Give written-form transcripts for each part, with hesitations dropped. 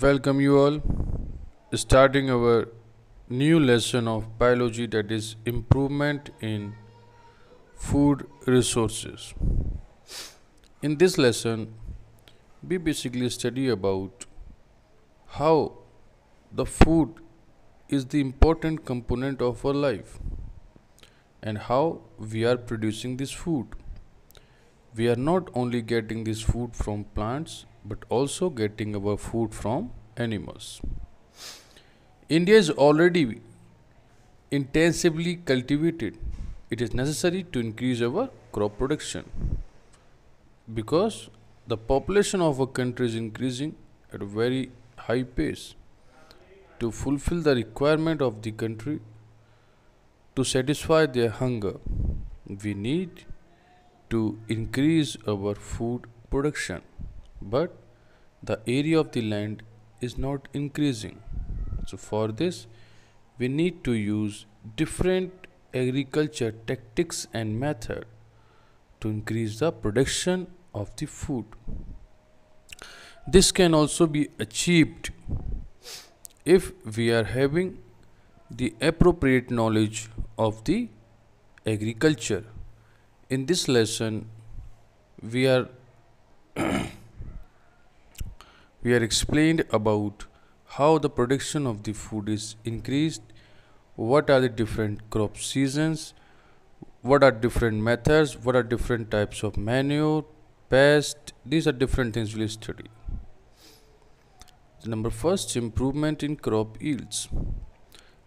Welcome you all, starting our new lesson of biology, that is improvement in food resources. In this lesson, we basically study about how the food is the important component of our life and how we are producing this food. We are not only getting this food from plants but also getting our food from animals. India is already intensively cultivated. It is necessary to increase our crop production because the population of our country is increasing at a very high pace. To fulfill the requirement of the country, to satisfy their hunger, we need to increase our food production. But the area of the land is not increasing. So, for this, we need to use different agriculture tactics and method to increase the production of the food. This can also be achieved if we are having the appropriate knowledge of the agriculture. In this lesson, we are we are explained about how the production of the food is increased, what are the different crop seasons, what are different methods, what are different types of manure, pest. These are different things we'll study. The number first, improvement in crop yields.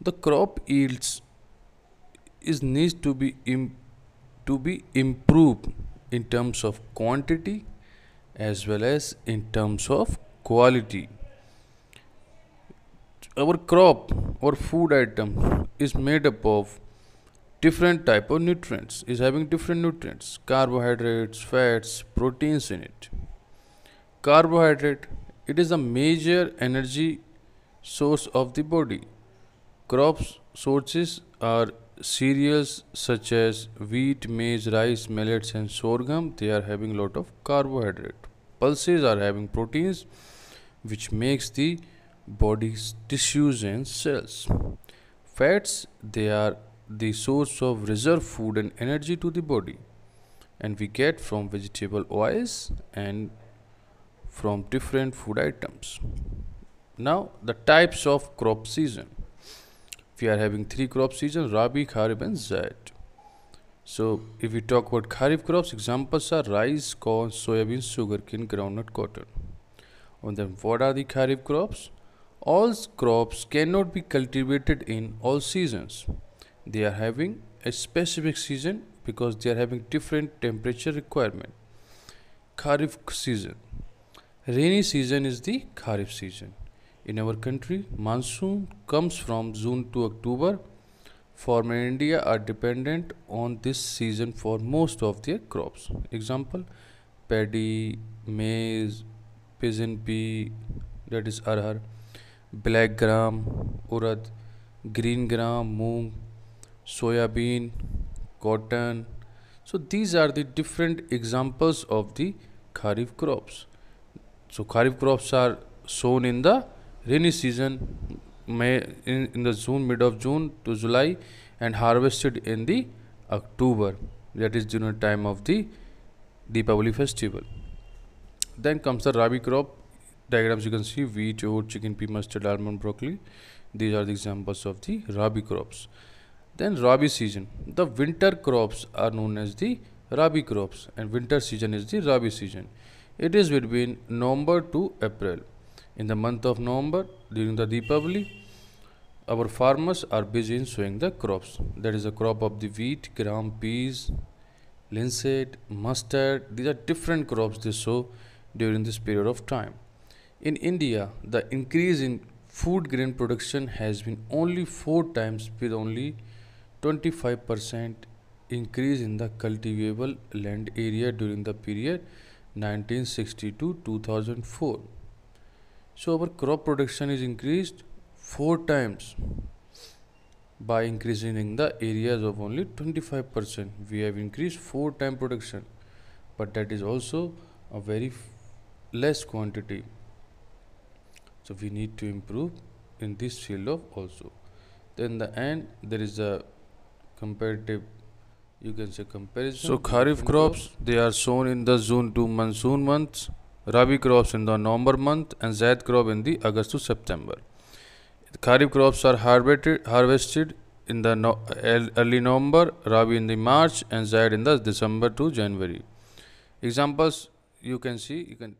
The crop yields is needs to be improved in terms of quantity as well as in terms of quality. Our crop or food item is made up of different type of nutrients, is having different nutrients, carbohydrates, fats, proteins in it. Carbohydrate, it is a major energy source of the body. Crops sources are cereals such as wheat, maize, rice, millets and sorghum. They are having a lot of carbohydrate. Pulses are having proteins which makes the body's tissues and cells. Fats, they are the source of reserve food and energy to the body, and we get from vegetable oils and from different food items. Now, the types of crop season. We are having three crop seasons: Rabi, Kharif, and Zaid. So, if we talk about Kharif crops, examples are rice, corn, soybean, sugarcane, groundnut, cotton. And then, what are the Kharif crops? All crops cannot be cultivated in all seasons. They are having a specific season because they are having different temperature requirement. Kharif season. Rainy season is the Kharif season. In our country, monsoon comes from June to October. Farmers in India are dependent on this season for most of their crops. Example, paddy, maize, pigeon pea, that is arhar, black gram, urad, green gram, moong, soya bean, cotton. So these are the different examples of the kharif crops. So kharif crops are sown in the rainy season, May in the June, mid of June to July, and harvested in the October. That is during the time of the Deepavali festival. Then comes the Rabi crop. Diagrams you can see: wheat, oat, chicken pea, mustard, almond, broccoli. These are the examples of the Rabi crops. Then Rabi season. The winter crops are known as the Rabi crops, and winter season is the Rabi season. It is between November to April. In the month of November, during the Deepavali, our farmers are busy in sowing the crops. That is the crop of the wheat, gram, peas, linseed, mustard. These are different crops they sow during this period of time. In India, the increase in food grain production has been only four times, with only 25% increase in the cultivable land area during the period 1960 to 2004. So our crop production is increased four times by increasing in the areas of only 25%. We have increased four time production, but that is also a very less quantity. So we need to improve in this field of also. Then the end there is a comparative, you can say comparison. So Kharif crops they are sown in the June to monsoon months, Rabi crops in the November month, and Zaid crop in the August to September. The Kharif crops are harvested in the early November, Rabi in the March, and Zaid in the December to January. Examples you can see, you can